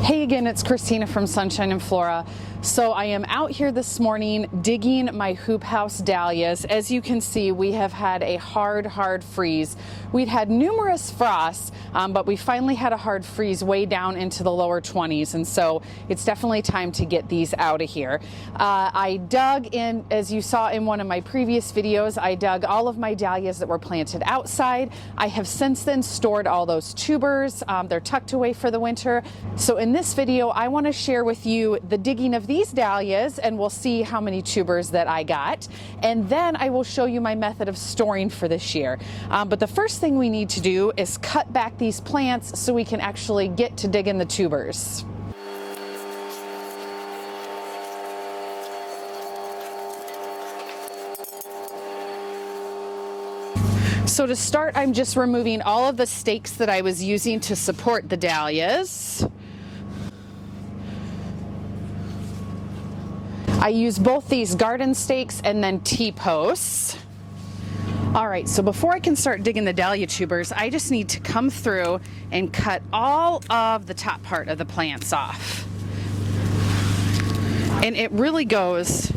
Hey again, it's Christina from Sunshine and Flora. So I am out here this morning digging my Hoophouse dahlias. As you can see, we have had a hard freeze. We'd had numerous frosts, but we finally had a hard freeze way down into the lower 20s, and so it's definitely time to get these out of here. I dug in, as you saw in one of my previous videos, I dug all of my dahlias that were planted outside. I have since then stored all those tubers. They're tucked away for the winter. So in this video, I want to share with you the digging of these dahlias, and we'll see how many tubers that I got. And then I will show you my method of storing for this year. But the first thing we need to do is cut back these plants so we can actually get to digging the tubers. So to start, I'm just removing all of the stakes that I was using to support the dahlias. I use both these garden stakes and then T-posts. All right, so before I can start digging the dahlia tubers, I just need to come through and cut all of the top part of the plants off. And it really goes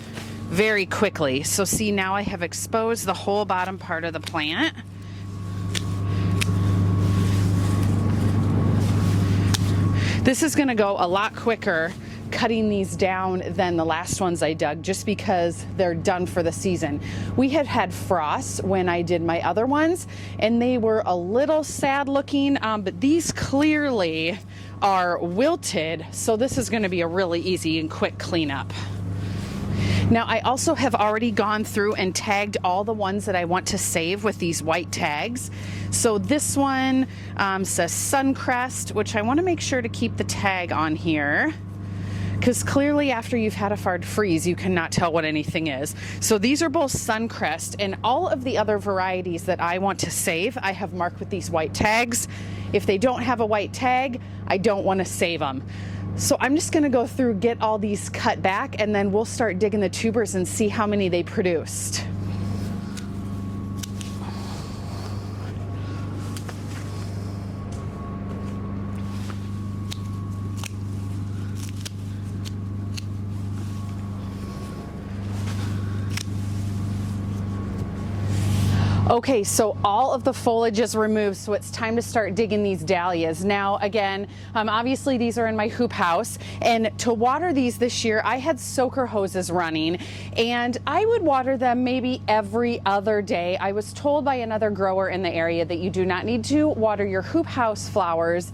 very quickly. So see, now I have exposed the whole bottom part of the plant. This is going to go a lot quicker cutting these down than the last ones I dug, just because they're done for the season. We had had frosts when I did my other ones, and they were a little sad looking, but these clearly are wilted, so this is going to be a really easy and quick cleanup. Now, I also have already gone through and tagged all the ones that I want to save with these white tags. So this one says Suncrest, which I want to make sure to keep the tag on here, because clearly after you've had a hard freeze, you cannot tell what anything is. So these are both Suncrest, and all of the other varieties that I want to save, I have marked with these white tags. If they don't have a white tag, I don't want to save them. So I'm just going to go through, get all these cut back, and then we'll start digging the tubers and see how many they produced. Okay, so all of the foliage is removed, so it's time to start digging these dahlias. Now, again, obviously these are in my hoop house, and to water these this year, I had soaker hoses running, and I would water them maybe every other day. I was told by another grower in the area that you do not need to water your hoop house flowers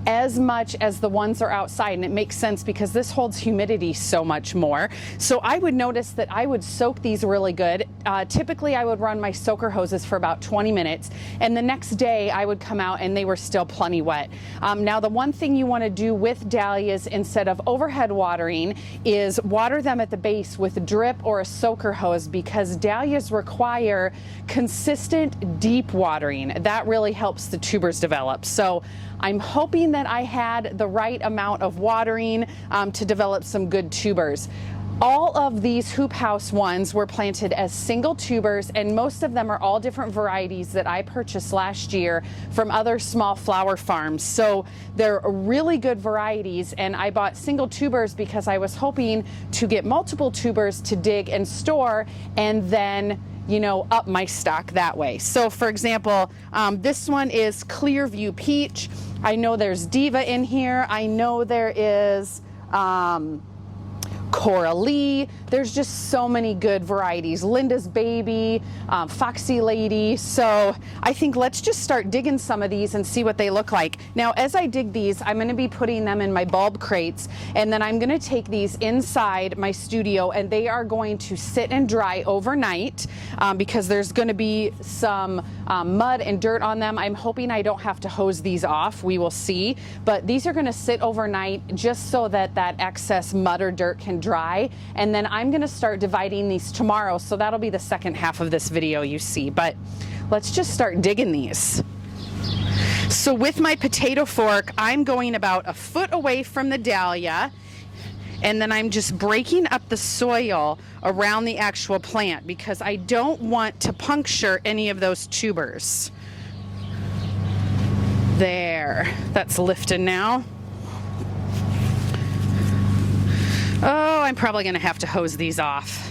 as much as the ones are outside, and it makes sense because this holds humidity so much more. So I would notice that I would soak these really good. Typically I would run my soaker hoses for about 20 minutes, and the next day I would come out and they were still plenty wet. Now, the one thing you want to do with dahlias instead of overhead watering is water them at the base with drip or a soaker hose, because dahlias require consistent deep watering. That really helps the tubers develop. So I'm hoping that I had the right amount of watering to develop some good tubers. All of these hoop house ones were planted as single tubers, and most of them are all different varieties that I purchased last year from other small flower farms. So they're really good varieties, and I bought single tubers because I was hoping to get multiple tubers to dig and store, and then up my stock that way. So for example, this one is Clearview Peach. I know there's Diva in here. I know there is Coralie. There's just so many good varieties. Linda's Baby, Foxy Lady. So I think let's just start digging some of these and see what they look like. Now, as I dig these, I'm going to be putting them in my bulb crates, and then I'm going to take these inside my studio, and they are going to sit and dry overnight because there's going to be some mud and dirt on them. I'm hoping I don't have to hose these off. We will see. But these are going to sit overnight just so that that excess mud or dirt can dry, and then I'm going to start dividing these tomorrow, so that'll be the second half of this video you see. But let's just start digging these. So with my potato fork, I'm going about a foot away from the dahlia, and then I'm just breaking up the soil around the actual plant because I don't want to puncture any of those tubers. There, that's lifted now. I'm probably gonna have to hose these off.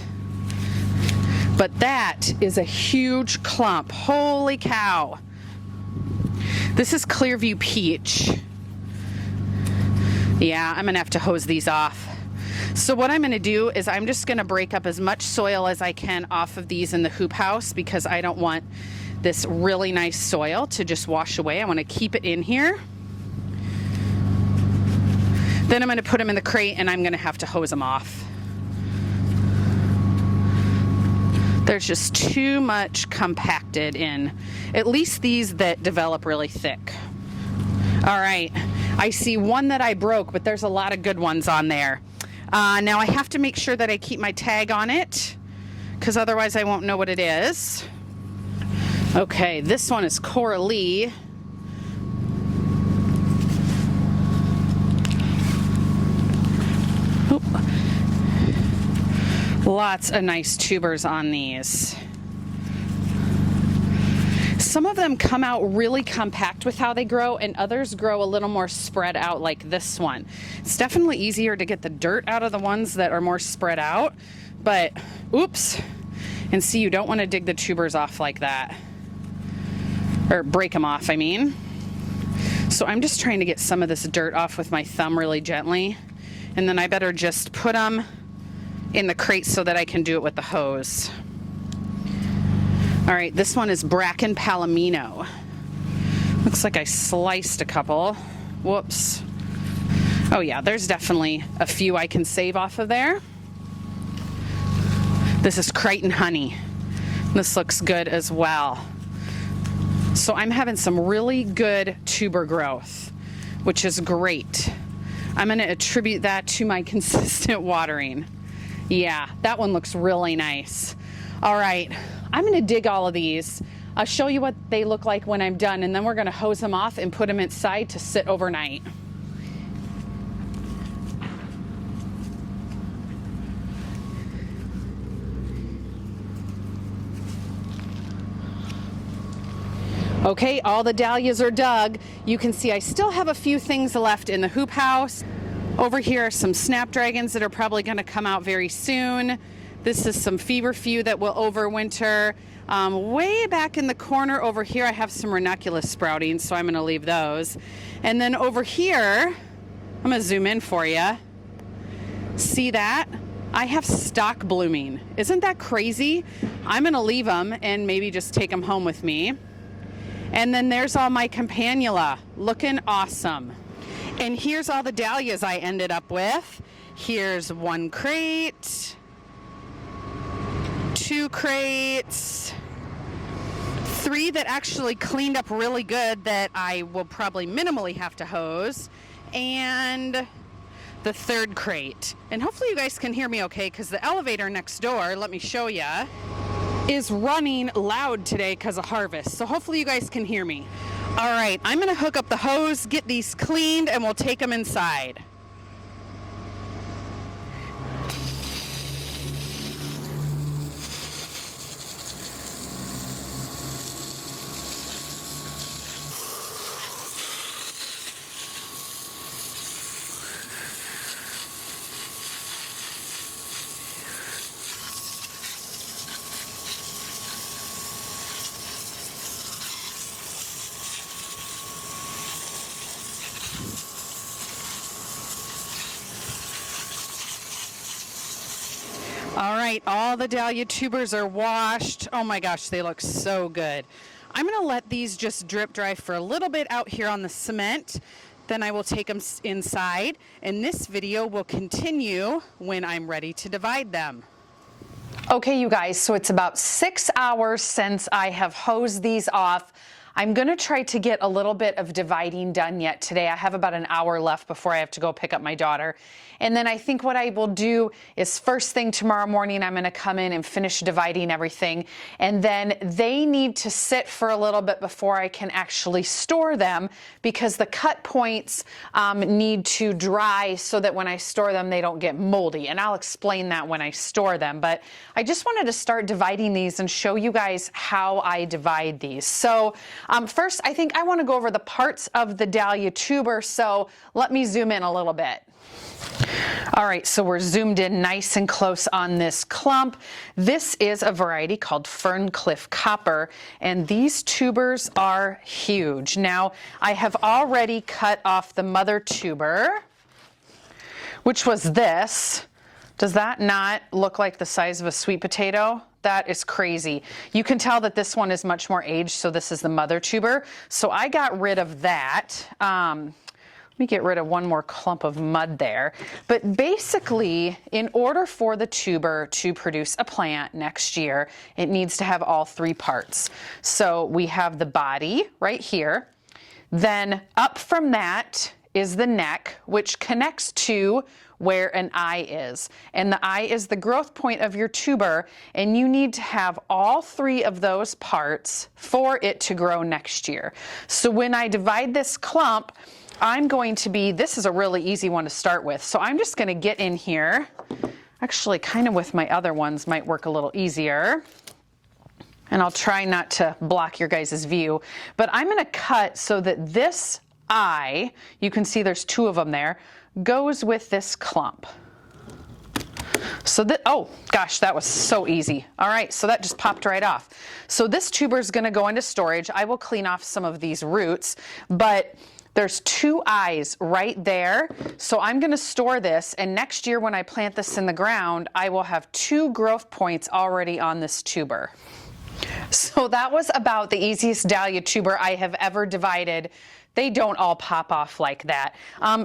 But that is a huge clump. Holy cow. This is Clearview Peach. Yeah, I'm gonna have to hose these off. So what I'm gonna do is I'm just gonna break up as much soil as I can off of these in the hoop house, because I don't want this really nice soil to just wash away. I wanna keep it in here. Then I'm gonna put them in the crate and I'm gonna have to hose them off. There's just too much compacted in, at least these that develop really thick. All right, I see one that I broke, but there's a lot of good ones on there. Now I have to make sure that I keep my tag on it, because otherwise I won't know what it is. Okay, this one is Coralie. Oop. Lots of nice tubers on these. Some of them come out really compact with how they grow, and others grow a little more spread out like this one. It's definitely easier to get the dirt out of the ones that are more spread out, but oops. And see, you don't want to dig the tubers off like that. Or break them off, I mean. So I'm just trying to get some of this dirt off with my thumb really gently. And then I better just put them in the crate so that I can do it with the hose. All right, this one is Bracken Palomino. Looks like I sliced a couple. Whoops. Oh yeah, there's definitely a few I can save off of there. This is Crichton Honey. This looks good as well. So I'm having some really good tuber growth, which is great. I'm gonna attribute that to my consistent watering. Yeah, that one looks really nice. All right, I'm gonna dig all of these. I'll show you what they look like when I'm done, and then we're gonna hose them off and put them inside to sit overnight. Okay, all the dahlias are dug. You can see I still have a few things left in the hoop house. Over here are some snapdragons that are probably gonna come out very soon. This is some feverfew that will overwinter. Way back in the corner over here, I have some ranunculus sprouting, so I'm gonna leave those. And then over here, I'm gonna zoom in for you. See that? I have stock blooming. Isn't that crazy? I'm gonna leave them and maybe just take them home with me. And then there's all my campanula, looking awesome. And here's all the dahlias I ended up with. Here's one crate, 2 crates, 3 that actually cleaned up really good that I will probably minimally have to hose, and the 3rd crate. And hopefully you guys can hear me okay, because the elevator next door, let me show you, is running loud today because of harvest. So hopefully you guys can hear me. All right, I'm gonna hook up the hose, get these cleaned, and we'll take them inside. All right, all the dahlia tubers are washed. Oh my gosh, they look so good. I'm gonna let these just drip dry for a little bit out here on the cement. Then I will take them inside, and this video will continue when I'm ready to divide them. Okay, you guys, so it's about 6 hours since I have hosed these off. I'm gonna try to get a little bit of dividing done yet today. I have about an hour left before I have to go pick up my daughter. And then I think what I will do is first thing tomorrow morning, I'm gonna come in and finish dividing everything. And then they need to sit for a little bit before I can actually store them, because the cut points need to dry so that when I store them, they don't get moldy. And I'll explain that when I store them. But I just wanted to start dividing these and show you guys how I divide these. So first, I think I want to go over the parts of the dahlia tuber, so let me zoom in a little bit. All right, so we're zoomed in nice and close on this clump. This is a variety called Ferncliff Copper, and these tubers are huge. Now, I have already cut off the mother tuber, which was this. Does that not look like the size of a sweet potato? That is crazy. You can tell that this one is much more aged, so this is the mother tuber. So I got rid of that. Let me get rid of one more clump of mud there. But basically, in order for the tuber to produce a plant next year, it needs to have all three parts. So we have the body right here. Then up from that is the neck, which connects to where an eye is. And the eye is the growth point of your tuber, and you need to have all three of those parts for it to grow next year. So when I divide this clump, I'm going to be, this is a really easy one to start with. So I'm just going to get in here. Actually, kind of with my other ones might work a little easier. And I'll try not to block your guys' view. But I'm going to cut so that this eye, you can see there's two of them there, goes with this clump. So that, oh gosh, that was so easy. All right, so that just popped right off. So this tuber is going to go into storage. I will clean off some of these roots, but there's two eyes right there. So I'm going to store this, and next year when I plant this in the ground, I will have two growth points already on this tuber. So that was about the easiest dahlia tuber I have ever divided. They don't all pop off like that.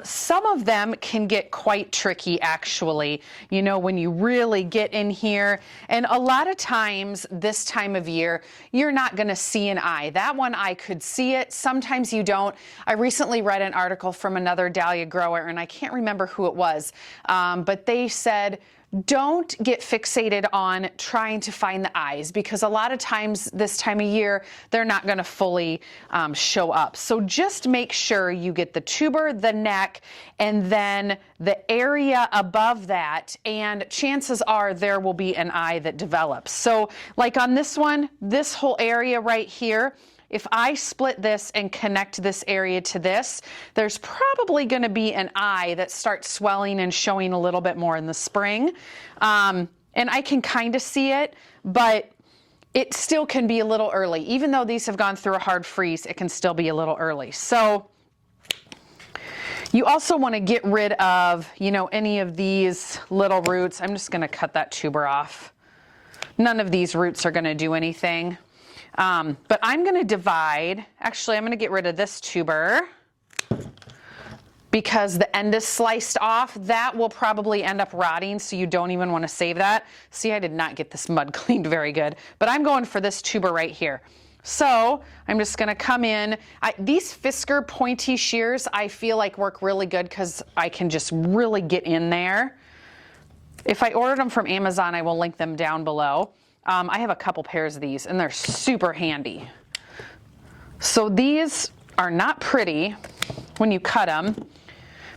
Some of them can get quite tricky, actually, you know, when you really get in here. And a lot of times this time of year, you're not going to see an eye. That one, I could see it. Sometimes you don't. I recently read an article from another dahlia grower, and I can't remember who it was, but they said, don't get fixated on trying to find the eyes, because a lot of times this time of year, they're not going to fully show up. So just make sure you get the tuber, the neck, and then the area above that, and chances are there will be an eye that develops. So like on this one, this whole area right here, if I split this and connect this area to this, there's probably going to be an eye that starts swelling and showing a little bit more in the spring. And I can kind of see it, but it still can be a little early. Even though these have gone through a hard freeze, it can still be a little early. So you also want to get rid of, you know, any of these little roots. I'm just going to cut that tuber off. None of these roots are going to do anything. But I'm going to divide, actually I'm going to get rid of this tuber because the end is sliced off. That will probably end up rotting, so you don't even want to save that. See, I did not get this mud cleaned very good, but I'm going for this tuber right here. So I'm just going to come in. These Fisker pointy shears I feel like work really good because I can just really get in there. If I ordered them from Amazon, I will link them down below. I have a couple pairs of these, and they're super handy. So these are not pretty when you cut them,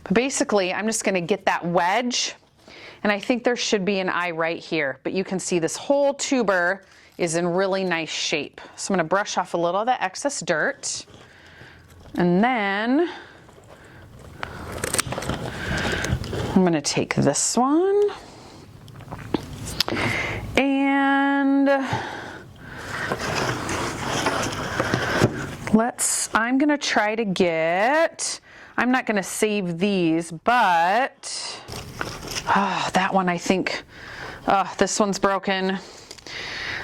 but basically I'm just going to get that wedge, and I think there should be an eye right here, but you can see this whole tuber is in really nice shape. So I'm going to brush off a little of the excess dirt, and then I'm going to take this one. And I'm going to try to get, I'm not going to save these, but that one I think, this one's broken.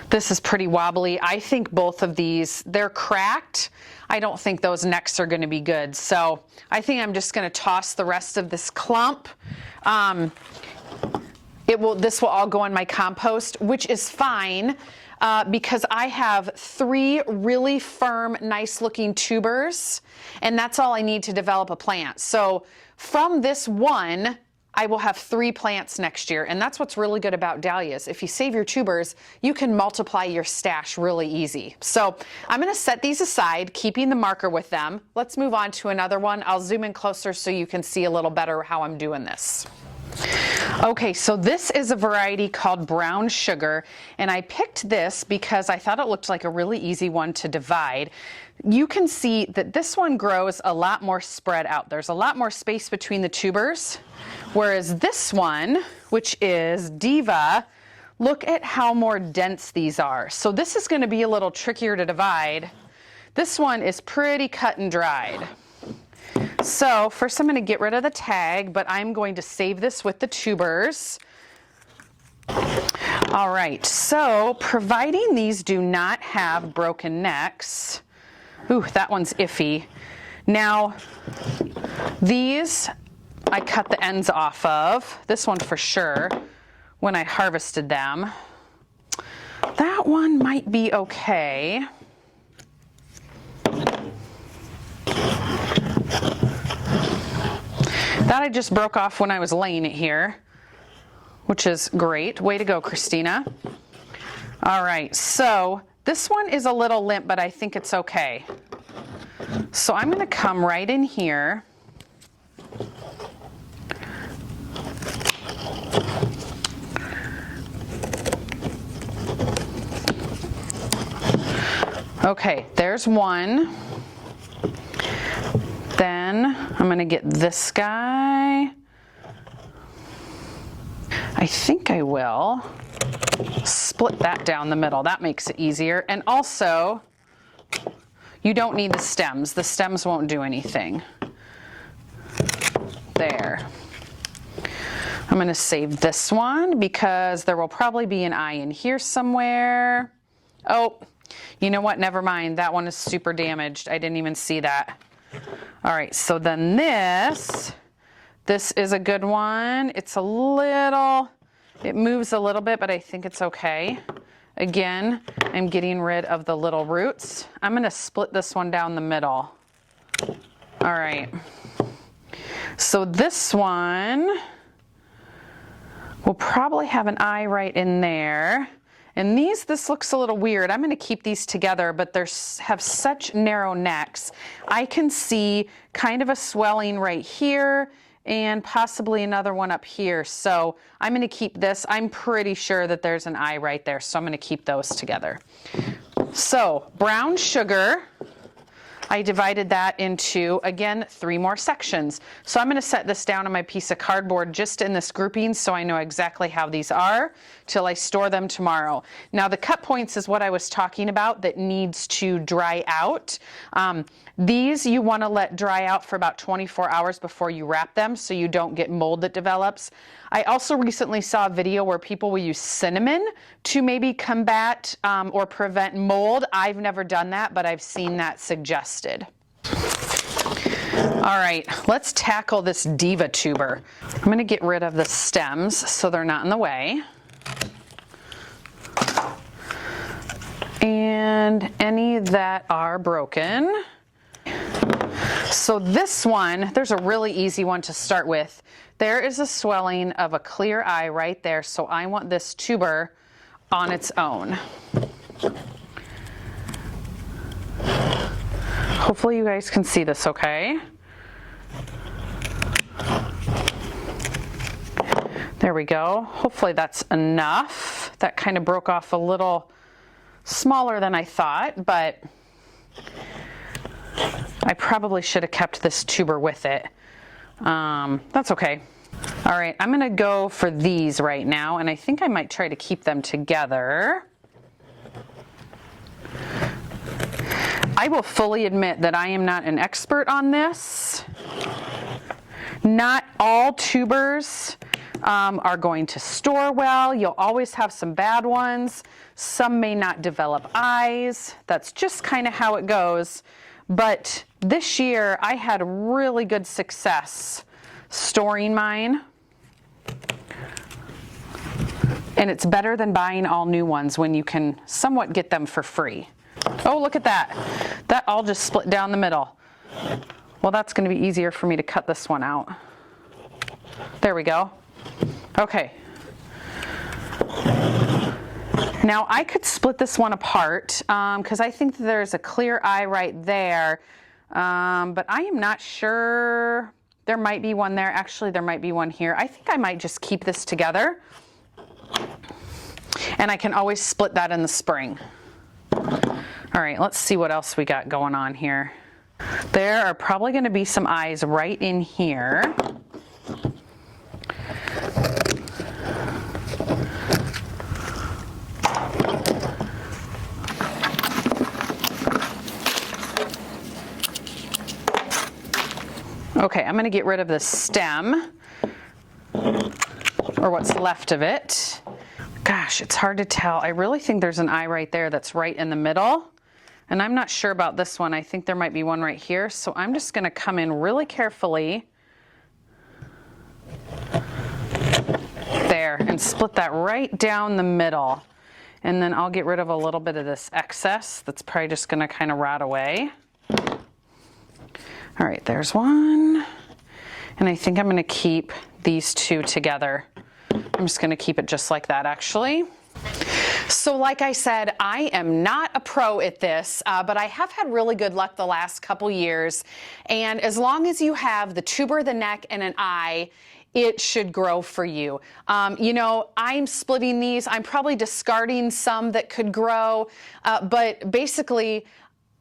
This is pretty wobbly. I think both of these, they're cracked. I don't think those necks are going to be good. So I think I'm just going to toss the rest of this clump. This will all go in my compost, which is fine because I have 3 really firm, nice looking tubers, and that's all I need to develop a plant. So from this one, I will have 3 plants next year, and that's what's really good about dahlias. If you save your tubers, you can multiply your stash really easy. So I'm going to set these aside, keeping the marker with them. Let's move on to another one. I'll zoom in closer so you can see a little better how I'm doing this. Okay, so this is a variety called Brown Sugar, and I picked this because I thought it looked like a really easy one to divide. You can see that this one grows a lot more spread out. There's a lot more space between the tubers, Whereas this one, which is Diva, look at how more dense these are. So this is going to be a little trickier to divide. This one is pretty cut and dried. So first I'm going to get rid of the tag, but I'm going to save this with the tubers. All right, so providing these do not have broken necks. Ooh, that one's iffy. Now, these I cut the ends off of. This one for sure, when I harvested them. That one might be okay. That I just broke off when I was laying it here, which is great. Way to go, Christina. All right, so this one is a little limp, but I think it's okay. So I'm going to come right in here. Okay, there's one. Then I'm going to get this guy. I think I will split that down the middle. That makes it easier. And also, you don't need the stems. The stems won't do anything. There. I'm going to save this one because there will probably be an eye in here somewhere. Oh, you know what? Never mind. That one is super damaged. I didn't even see that. All right, so then this is a good one. It's a little, it moves a little bit, but I think it's okay. Again, I'm getting rid of the little roots. I'm going to split this one down the middle. All right. So this one will probably have an eye right in there. And this looks a little weird. I'm going to keep these together, but they have such narrow necks. I can see kind of a swelling right here and possibly another one up here. So I'm going to keep this. I'm pretty sure that there's an eye right there, so I'm going to keep those together. So brown sugar, I divided that into, again, 3 more sections. So I'm going to set this down on my piece of cardboard just in this grouping so I know exactly how these are till I store them tomorrow. Now the cut points is what I was talking about that needs to dry out. These you want to let dry out for about 24 hours before you wrap them so you don't get mold that develops. I also recently saw a video where people will use cinnamon to maybe combat or prevent mold. I've never done that, but I've seen that suggested. All right, let's tackle this Diva tuber. I'm going to get rid of the stems so they're not in the way. And any that are broken. So this one, there's a really easy one to start with. There is a swelling of a clear eye right there, so I want this tuber on its own. Hopefully you guys can see this okay. There we go. Hopefully that's enough. That kind of broke off a little smaller than I thought, but I probably should have kept this tuber with it. That's okay. All right, I'm gonna go for these right now, and I think I might try to keep them together. I will fully admit that I am not an expert on this. Not all tubers are going to store well. You'll always have some bad ones. Some may not develop eyes. That's just kind of how it goes. But this year I had really good success storing mine. And it's better than buying all new ones when you can somewhat get them for free. Oh, look at that. That all just split down the middle. Well, that's going to be easier for me to cut this one out. There we go. Okay. Now I could split this one apart because I think that there's a clear eye right there, but I am not sure. There might be one there. Actually, there might be one here. I think I might just keep this together, and I can always split that in the spring. All right, let's see what else we got going on here. There are probably going to be some eyes right in here. I'm gonna get rid of the stem, or what's left of it. Gosh, it's hard to tell. I really think there's an eye right there that's right in the middle. And I'm not sure about this one. I think there might be one right here. So I'm just gonna come in really carefully there and split that right down the middle. And then I'll get rid of a little bit of this excess that's probably just gonna kind of rot away. All right, there's one. And I think I'm gonna keep these two together. I'm just gonna keep it just like that, actually. So like I said, I am not a pro at this, but I have had really good luck the last couple years. And as long as you have the tuber, the neck, and an eye, it should grow for you. You know, I'm splitting these. I'm probably discarding some that could grow, but basically,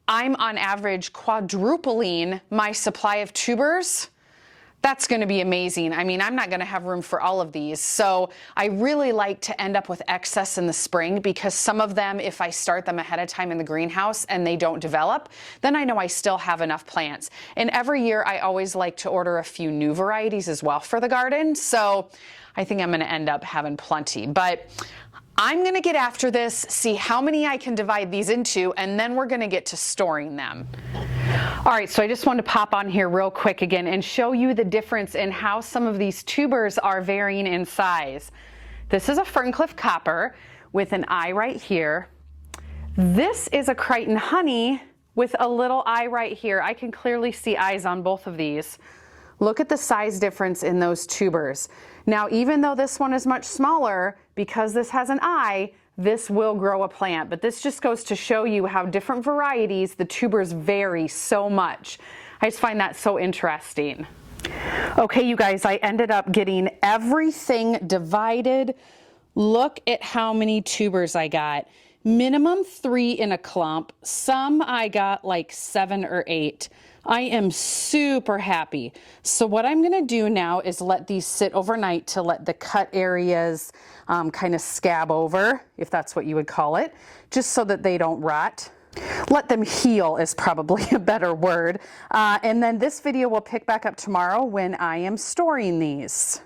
I'm on average quadrupling my supply of tubers. That's going to be amazing. I mean, I'm not going to have room for all of these. So I really like to end up with excess in the spring, because some of them, if I start them ahead of time in the greenhouse and they don't develop, then I know I still have enough plants. And every year I always like to order a few new varieties as well for the garden. So I think I'm going to end up having plenty. But I'm going to get after this, see how many I can divide these into, and then we're going to get to storing them. All right, so I just wanted to pop on here real quick again and show you the difference in how some of these tubers are varying in size. This is a Ferncliff copper with an eye right here. This is a Crichton honey with a little eye right here. I can clearly see eyes on both of these. Look at the size difference in those tubers. Now, even though this one is much smaller, because this has an eye, this will grow a plant. But this just goes to show you how different varieties, the tubers vary so much. I just find that so interesting. Okay, you guys, I ended up getting everything divided. Look at how many tubers I got. Minimum 3 in a clump. Some I got like 7 or 8. I am super happy. So what I'm gonna do now is let these sit overnight to let the cut areas kind of scab over, if that's what you would call it, just so that they don't rot. Let them heal is probably a better word. And then this video will pick back up tomorrow when I am storing these.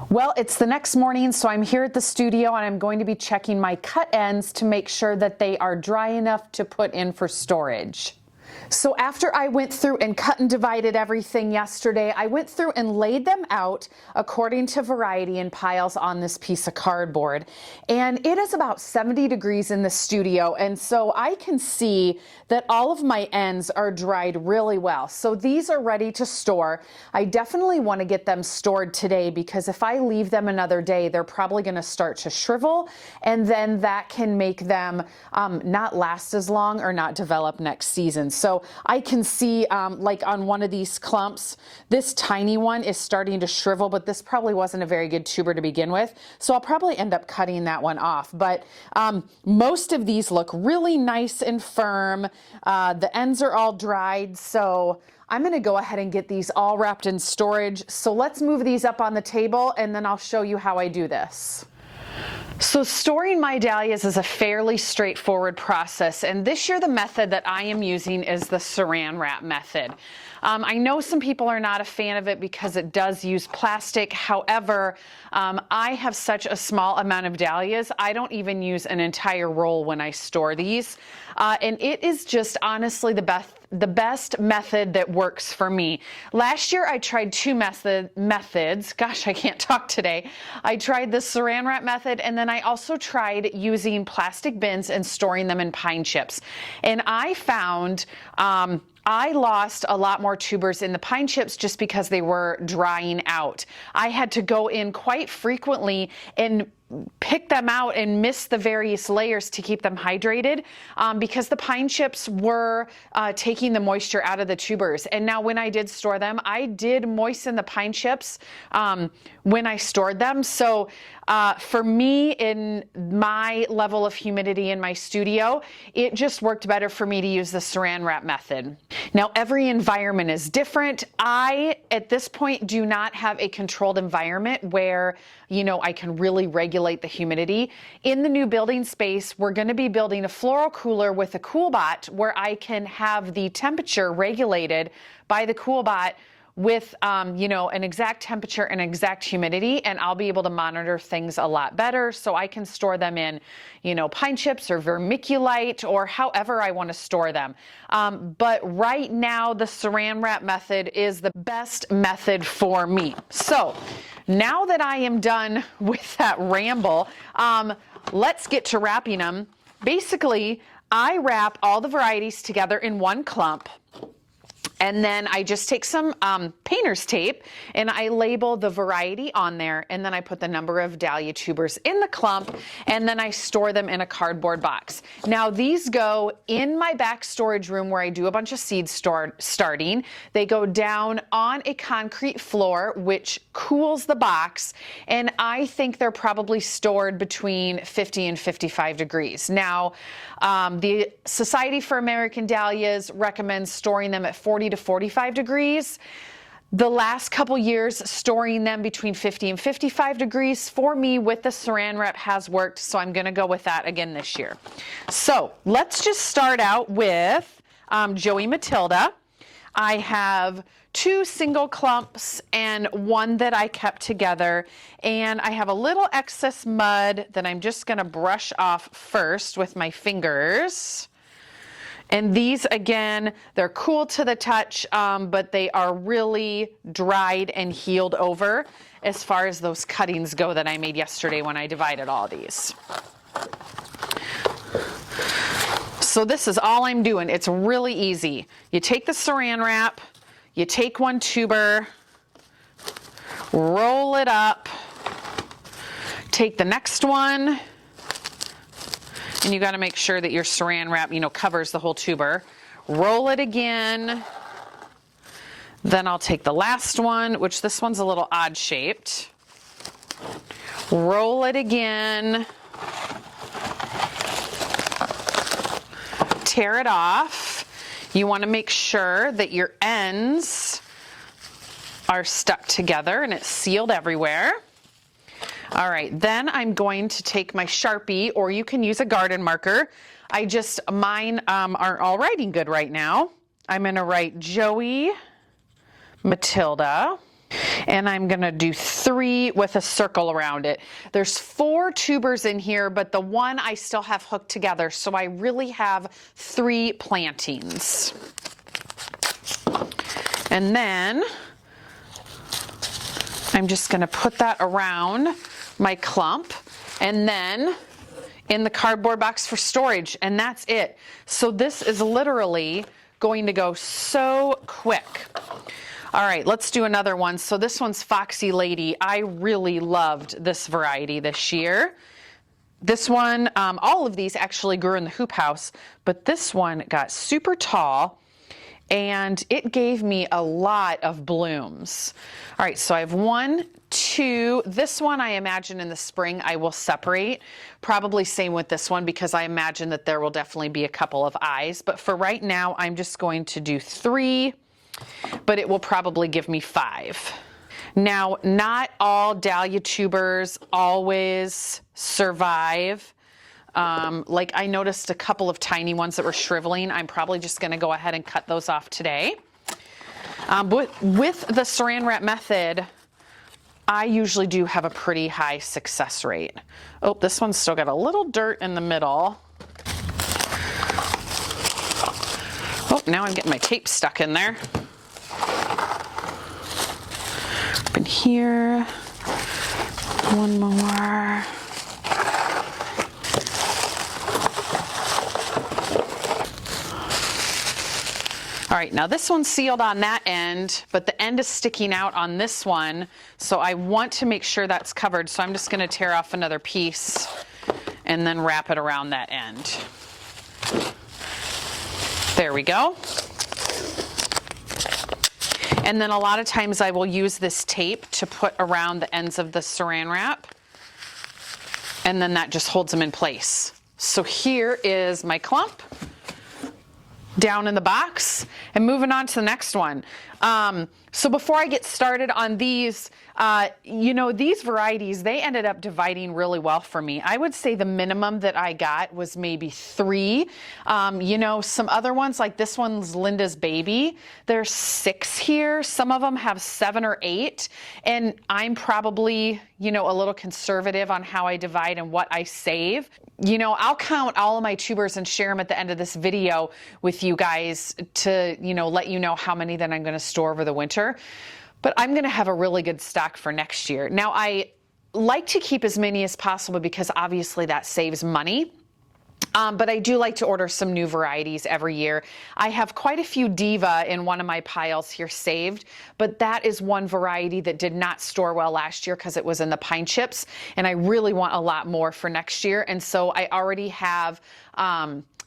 Well, it's the next morning, so I'm here at the studio and I'm going to be checking my cut ends to make sure that they are dry enough to put in for storage. So after I went through and cut and divided everything yesterday, I went through and laid them out according to variety in piles on this piece of cardboard. And it is about 70 degrees in the studio, and so I can see that all of my ends are dried really well. So these are ready to store. I definitely want to get them stored today, because if I leave them another day, they're probably going to start to shrivel, and then that can make them not last as long or not develop next season. So I can see like on one of these clumps, this tiny one is starting to shrivel, but this probably wasn't a very good tuber to begin with. So I'll probably end up cutting that one off. But most of these look really nice and firm. The ends are all dried. So I'm going to go ahead and get these all wrapped in storage. So let's move these up on the table and then I'll show you how I do this. So storing my dahlias is a fairly straightforward process, and this year the method that I am using is the saran wrap method. I know some people are not a fan of it because it does use plastic. However, I have such a small amount of dahlias, I don't even use an entire roll when I store these. And it is just honestly the best method that works for me. Last year I tried two methods. Gosh, I can't talk today. I tried the saran wrap method, and then I also tried using plastic bins and storing them in pine chips. And I found I lost a lot more tubers in the pine chips just because they were drying out. I had to go in quite frequently and pick them out and miss the various layers to keep them hydrated because the pine chips were taking the moisture out of the tubers. And now when I did store them, I did moisten the pine chips when I stored them. So for me, in my level of humidity in my studio, it just worked better for me to use the saran wrap method. Now every environment is different. I, at this point, do not have a controlled environment where, you know, I can really regulate the humidity. In the new building space, we're going to be building a floral cooler with a CoolBot where I can have the temperature regulated by the CoolBot with, you know, an exact temperature and exact humidity, and I'll be able to monitor things a lot better, so I can store them in, you know, pine chips or vermiculite or however I want to store them. But right now the saran wrap method is the best method for me. So now that I am done with that ramble, let's get to wrapping them. Basically, I wrap all the varieties together in one clump. And then I just take some painter's tape and I label the variety on there, and then I put the number of dahlia tubers in the clump, and then I store them in a cardboard box. Now these go in my back storage room where I do a bunch of seed starting. They go down on a concrete floor, which cools the box, and I think they're probably stored between 50 and 55 degrees. Now, the Society for American Dahlias recommends storing them at 40 to 45 degrees. The last couple years, storing them between 50 and 55 degrees for me with the saran wrap has worked, so I'm going to go with that again this year. So let's just start out with Joey Matilda. I have 2 single clumps and 1 that I kept together, and I have a little excess mud that I'm just going to brush off first with my fingers. And these, again, they're cool to the touch, but they are really dried and healed over as far as those cuttings go that I made yesterday when I divided all these. So this is all I'm doing. It's really easy. You take the saran wrap, you take 1 tuber, roll it up, take the next one, and you got to make sure that your saran wrap, you know, covers the whole tuber. Roll it again. Then I'll take the last one, which this one's a little odd shaped. Roll it again. Tear it off. You want to make sure that your ends are stuck together and it's sealed everywhere. All right, then I'm going to take my Sharpie, or you can use a garden marker. Mine aren't all writing good right now. I'm going to write Joey Matilda, and I'm going to do 3 with a circle around it. There's 4 tubers in here, but the one I still have hooked together, so I really have 3 plantings. And then I'm just going to put that around my clump, and then in the cardboard box for storage, and that's it. So this is literally going to go so quick. All right, let's do another one. So this one's Foxy Lady. I really loved this variety this year. This one, all of these actually grew in the hoop house, but this one got super tall and it gave me a lot of blooms. All right, so I have 1, 2. This one I imagine in the spring I will separate. Probably same with this one, because I imagine that there will definitely be a couple of eyes. But for right now, I'm just going to do 3, but it will probably give me 5. Now, not all dahlia tubers always survive. Like I noticed a couple of tiny ones that were shriveling. I'm probably just going to go ahead and cut those off today. With the saran wrap method, I usually do have a pretty high success rate. Oh, this one's still got a little dirt in the middle. Oh, now I'm getting my tape stuck in there. Up in here, 1 more. All right, now this one's sealed on that end, but the end is sticking out on this one, so I want to make sure that's covered, so I'm just going to tear off another piece and then wrap it around that end. There we go. And then a lot of times I will use this tape to put around the ends of the saran wrap, and then that just holds them in place. So here is my clump down in the box, and moving on to the next one. So before I get started on these, you know, these varieties, they ended up dividing really well for me. I would say the minimum that I got was maybe 3. You know, some other ones, like this one's Linda's Baby, there's 6 here. Some of them have 7 or 8. And I'm probably, you know, a little conservative on how I divide and what I save. You know, I'll count all of my tubers and share them at the end of this video with you guys to, you know, let you know how many that I'm going to store over the winter. But I'm going to have a really good stock for next year. Now, I like to keep as many as possible because obviously that saves money. But I do like to order some new varieties every year. I have quite a few Diva in one of my piles here saved, but that is one variety that did not store well last year because it was in the pine chips, and I really want a lot more for next year. And so I already have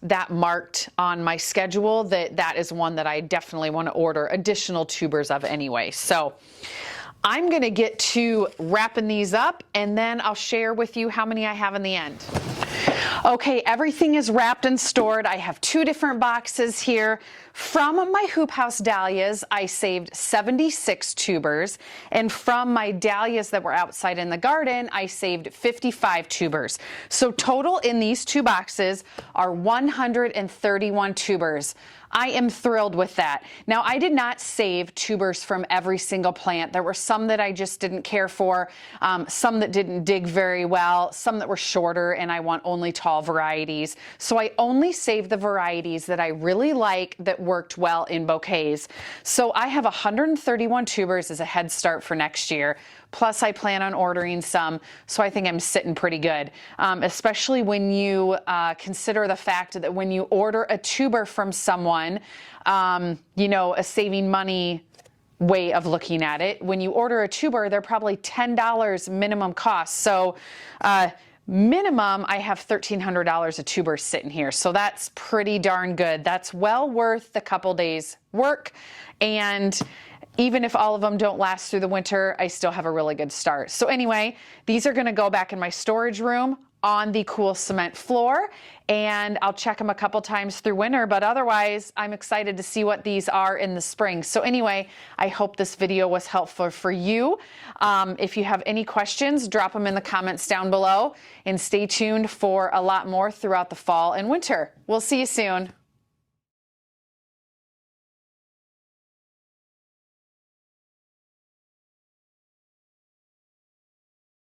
that marked on my schedule that is one that I definitely want to order additional tubers of anyway. So I'm going to get to wrapping these up, and then I'll share with you how many I have in the end. Okay, everything is wrapped and stored. I have 2 different boxes here. From my Hoophouse Dahlias, I saved 76 tubers, and from my Dahlias that were outside in the garden, I saved 55 tubers. So total in these 2 boxes are 131 tubers. I am thrilled with that. Now, I did not save tubers from every single plant. There were some that I just didn't care for, some that didn't dig very well, some that were shorter, and I want only tall varieties. So I only saved the varieties that I really like that worked well in bouquets. So I have 131 tubers as a head start for next year. Plus, I plan on ordering some, so I think I'm sitting pretty good, especially when you consider the fact that when you order a tuber from someone, you know, a saving money way of looking at it. When you order a tuber, they're probably $10 minimum cost. So minimum, I have $1,300 a tuber sitting here. So that's pretty darn good. That's well worth the couple days work. And even if all of them don't last through the winter, I still have a really good start. So anyway, these are going to go back in my storage room on the cool cement floor, and I'll check them a couple times through winter, but otherwise I'm excited to see what these are in the spring. So anyway, I hope this video was helpful for you. If you have any questions, drop them in the comments down below, and stay tuned for a lot more throughout the fall and winter. We'll see you soon.